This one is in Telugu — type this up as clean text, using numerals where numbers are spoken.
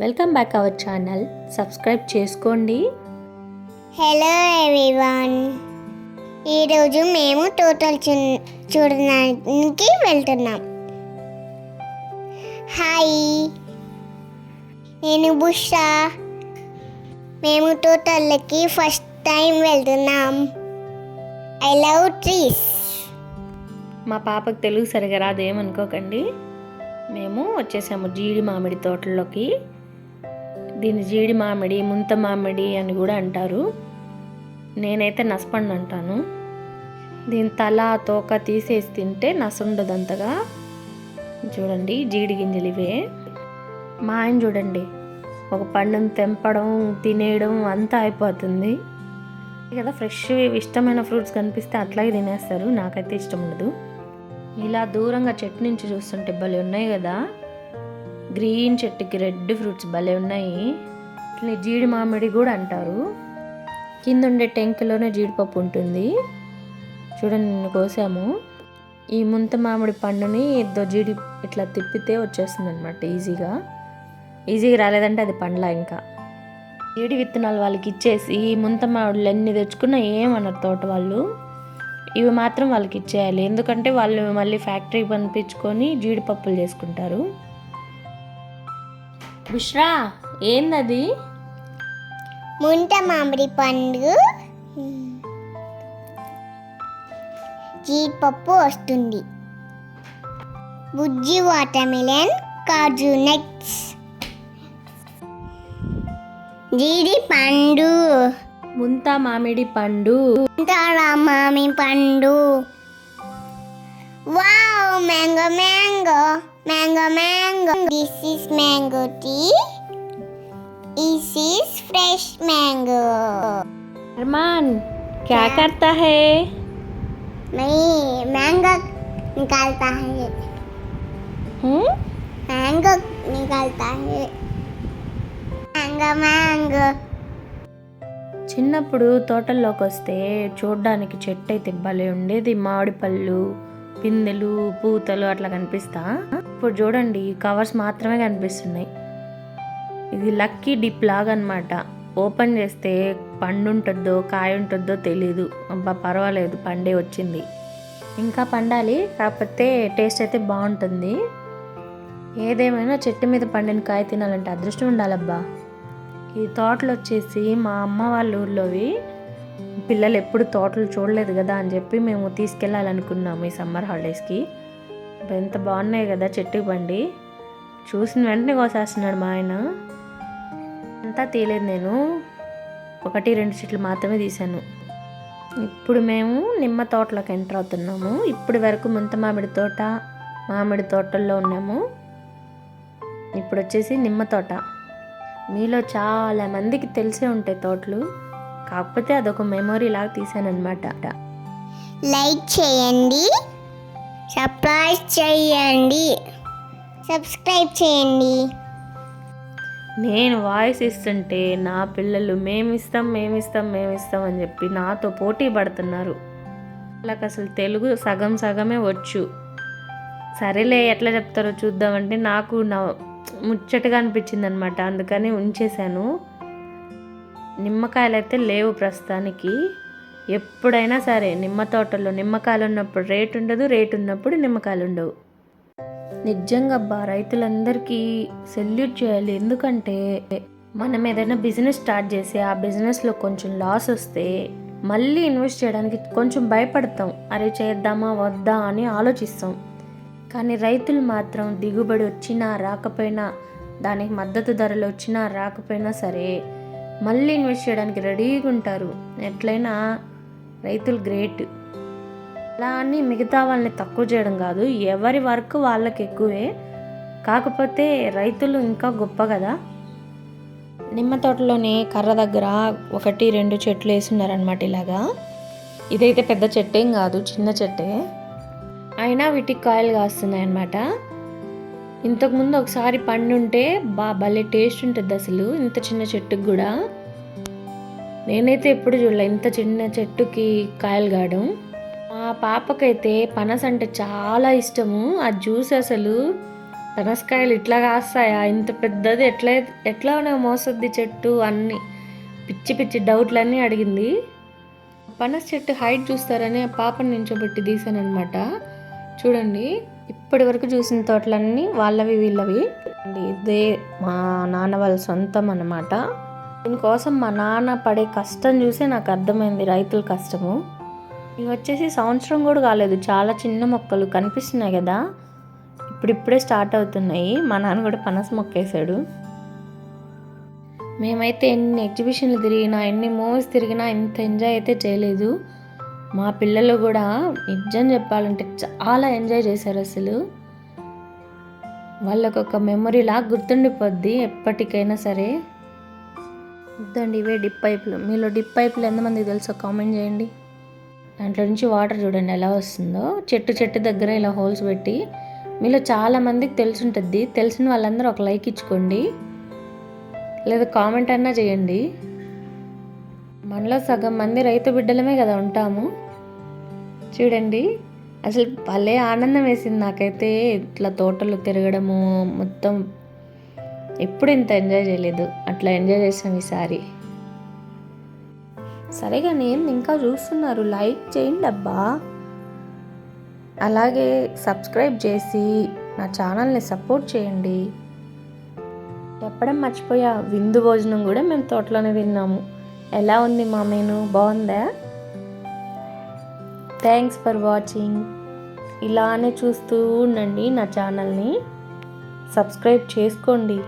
Welcome back our channel. Subscribe చేసుకోండి. హలో ఎవ్రీవన్, ఈరోజు మేము టోటల్ చూడడానికి వెళ్తున్నాం. హాయ్, నేను బుష్రా. మేము టోటల్కి ఫస్ట్ టైం వెళ్తున్నాం. I love trees. మా పాపకు తెలుగు సరిగా రాదు, ఏమనుకోకండి. మేము వచ్చేసాము జీడి మామిడి తోటల్లోకి. దీన్ని జీడి మామిడి, ముంత మామిడి అని కూడా అంటారు. నేనైతే నసపండు అంటాను. దీని తల తోక తీసేసి తింటే నసుండదు అంతగా. చూడండి, జీడి గింజలు ఇవే. మా ఆయన చూడండి, ఒక పండును తెంపడం తినేయడం అంతా అయిపోతుంది కదా. ఫ్రెష్ ఇష్టమైన ఫ్రూట్స్ కనిపిస్తే అట్లాగే తినేస్తారు. నాకైతే ఇష్టం ఉండదు. ఇలా దూరంగా చెట్టు నుంచి చూస్తుంటే భలే ఉన్నాయి కదా. గ్రీన్ చెట్టుకి రెడ్ ఫ్రూట్స్ భలే ఉన్నాయి. ఇట్లా జీడి మామిడి కూడా అంటారు. కింద ఉండే టెంకులోనే జీడిపప్పు ఉంటుంది. చూడండి, నిన్ను కోసాము. ఈ ముంత మామిడి పండుని జీడి ఇట్లా తిప్పితే వచ్చేస్తుంది అనమాట. ఈజీగా రాలేదంటే అది పండ్లా. ఇంకా జీడి విత్తనాలు వాళ్ళకి ఇచ్చేసి ముంత మామిడిలు ఎన్ని తెచ్చుకున్నా ఏమన్నారు తోట వాళ్ళు. ఇవి మాత్రం వాళ్ళకి ఇచ్చేయాలి, ఎందుకంటే వాళ్ళు మళ్ళీ ఫ్యాక్టరీకి పంపించుకొని జీడిపప్పులు చేసుకుంటారు. బుష్రా, ఏందది? ముంత మామిడి పండు, జీడిపప్పు వస్తుంది. బుజ్జి వాటర్మిలన్, కాజు నట్స్, జీడి పండు, ముంత మామిడి పండు, మామి పండు. Wow, mango. This is mango tea. This is fresh mango. अरमान, क्या करता है? मैं मैंगो निकालता है. मैंगो निकालता है. मैंगो. చిన్నప్పుడు తోటల్లోకి వస్తే చూడ్డానికి చెట్టు అయితే భలే ఉండేది. మామిడి పళ్ళు, పిందెలు, పూతలు అట్లా కనిపిస్తా. ఇప్పుడు చూడండి, కవర్స్ మాత్రమే కనిపిస్తున్నాయి. ఇది లక్కీ డిప్ లాగా అనమాట. ఓపెన్ చేస్తే పండు ఉంటుందో కాయ ఉంటుందో తెలీదు. అబ్బా, పర్వాలేదు, పండే వచ్చింది. ఇంకా పండాలి, కాకపోతే టేస్ట్ అయితే బాగుంటుంది. ఏదేమైనా చెట్టు మీద పండిన కాయ తినాలంటే అదృష్టం ఉండాలబ్బా. ఈ తోటలు వచ్చేసి మా అమ్మ వాళ్ళ ఊర్లోవి. పిల్లలు ఎప్పుడు తోటలు చూడలేదు కదా అని చెప్పి మేము తీసుకెళ్ళాలనుకున్నాము ఈ సమ్మర్ హాలిడేస్కి. ఎంత బాగున్నాయి కదా చెట్టుకి పండి. చూసిన వెంటనే కోసేస్తున్నాడు మా ఆయన. అంతా తీయలేదు, నేను 1-2 చెట్లు మాత్రమే తీశాను. ఇప్పుడు మేము నిమ్మ తోటలోకి ఎంటర్ అవుతున్నాము. ఇప్పటి వరకు ముంత మామిడి తోటల్లో ఉన్నాము. ఇప్పుడు వచ్చేసి నిమ్మ తోట. మీలో చాలా మందికి తెలిసే ఉంటాయి తోటలు, కాకపోతే అదొక మెమొరీ లాగా తీసానమాట. లైక్ చేయండి, సబ్స్క్రైబ్ చేయండి. నేను వాయిస్ ఇస్తుంటే నా పిల్లలు మేమిస్తాం అని చెప్పి నాతో పోటీ పడుతున్నారు. వాళ్ళకి అసలు తెలుగు సగమే వచ్చు. సరేలే, ఎట్లా చెప్తారో చూద్దామంటే నాకు ముచ్చటగా అనిపించింది అనమాట. అందుకని ఉంచేశాను. నిమ్మకాయలు అయితే లేవు ప్రస్తుతానికి. ఎప్పుడైనా సరే నిమ్మ తోటలో నిమ్మకాయలు ఉన్నప్పుడు రేటు ఉండదు, రేటు ఉన్నప్పుడు నిమ్మకాయలు ఉండవు. నిజంగా అబ్బా, రైతులందరికీ సెల్యూట్ చేయాలి. ఎందుకంటే మనం ఏదైనా బిజినెస్ స్టార్ట్ చేసి ఆ బిజినెస్లో కొంచెం లాస్ వస్తే మళ్ళీ ఇన్వెస్ట్ చేయడానికి కొంచెం భయపడతాం. అరే, చేద్దామా వద్దా అని ఆలోచిస్తాం. కానీ రైతులు మాత్రం దిగుబడి వచ్చినా రాకపోయినా, దానికి మద్దతు ధరలు వచ్చినా రాకపోయినా సరే మళ్ళీ ఇన్వెస్ట్ చేయడానికి రెడీగా ఉంటారు. ఎట్లయినా రైతులు గ్రేట్. అలా అని మిగతా వాళ్ళని తక్కువ చేయడం కాదు, ఎవరి వర్క్ వాళ్ళకి ఎక్కువే. కాకపోతే రైతులు ఇంకా గొప్ప కదా. నిమ్మ తోటలోనే కర్ర దగ్గర 1-2 చెట్లు వేస్తున్నారనమాట. ఇలాగా ఇదైతే పెద్ద చెట్టేం కాదు, చిన్న చెట్టే, అయినా వీటికి కాయలు కాస్తున్నాయి అన్నమాట. ఇంతకుముందు ఒకసారి పండుంటే భలే టేస్ట్ ఉంటుంది అసలు, ఇంత చిన్న చెట్టుకు కూడా. నేనైతే ఎప్పుడు చూడలే ఇంత చిన్న చెట్టుకి కాయలు కాయడం. మా పాపకైతే పనస అంటే చాలా ఇష్టము. ఆ జ్యూస్ అసలు పనసకాయలు ఇట్లా కాస్తాయా, ఇంత పెద్దది ఎట్లా మోసద్ది చెట్టు అన్నీ పిచ్చి పిచ్చి డౌట్లన్నీ అడిగింది. పనస చెట్టు హైట్ చూస్తారని ఆ పాపని నించోబెట్టి తీసానమాట. చూడండి, ఇప్పటి వరకు చూసిన తోటలన్నీ వాళ్ళవి వీళ్ళవి. ఇదే మా నాన్న వాళ్ళ సొంతం అన్నమాట. దీనికోసం మా నాన్న పడే కష్టం చూసి నాకు అర్థమైంది రైతుల కష్టము. ఇవి వచ్చేసి సంవత్సరం కూడా కాలేదు, చాలా చిన్న మొక్కలు కనిపిస్తున్నాయి కదా, ఇప్పుడిప్పుడే స్టార్ట్ అవుతున్నాయి. మా నాన్న కూడా పనస మొక్క వేసాడు. మేమైతే ఎన్ని ఎగ్జిబిషన్లు తిరిగినా, ఎన్ని మూవీస్ తిరిగినా ఇంత ఎంజాయ్ అయితే చేయలేదు. మా పిల్లలు కూడా నిజం చెప్పాలంటే చాలా ఎంజాయ్ చేశారు. అసలు వాళ్ళకు ఒక మెమొరీలా గుర్తుండిపోద్ది ఎప్పటికైనా సరే. ఇదండి, ఇవే డిప్ పైపులు. మీలో డిప్ పైపులు ఎంతమందికి తెలుసో కామెంట్ చేయండి. దాంట్లో నుంచి వాటర్ చూడండి ఎలా వస్తుందో. చెట్టు దగ్గర ఇలా హోల్స్ పెట్టి, మీలో చాలామందికి తెలుసుంటుంది. తెలిసిన వాళ్ళందరూ ఒక లైక్ ఇచ్చుకోండి, లేదా కామెంట్ అన్నా చేయండి. మనలో సగం మంది రైతు బిడ్డలమే కదా ఉంటాము. చూడండి, అసలు భలే ఆనందం వేసింది నాకైతే. ఇట్లా తోటలు తిరగడము మొత్తం ఎప్పుడు ఇంత ఎంజాయ్ చేయలేదు. అట్లా ఎంజాయ్ చేసాం ఈసారి. సరే కానీ ఇంకా చూస్తున్నారు, లైక్ చేయండి అబ్బా. అలాగే సబ్స్క్రైబ్ చేసి నా ఛానల్ని సపోర్ట్ చేయండి. చెప్పడం మర్చిపోయా, విందు భోజనం కూడా మేము తోటలోనే తిన్నాము. ఎలా ఉంది మా మెను, బాగుందా? Thanks for watching. ఇలానే చూస్తూ ఉండండి నా ఛానల్ని, సబ్స్క్రైబ్ చేసుకోండి.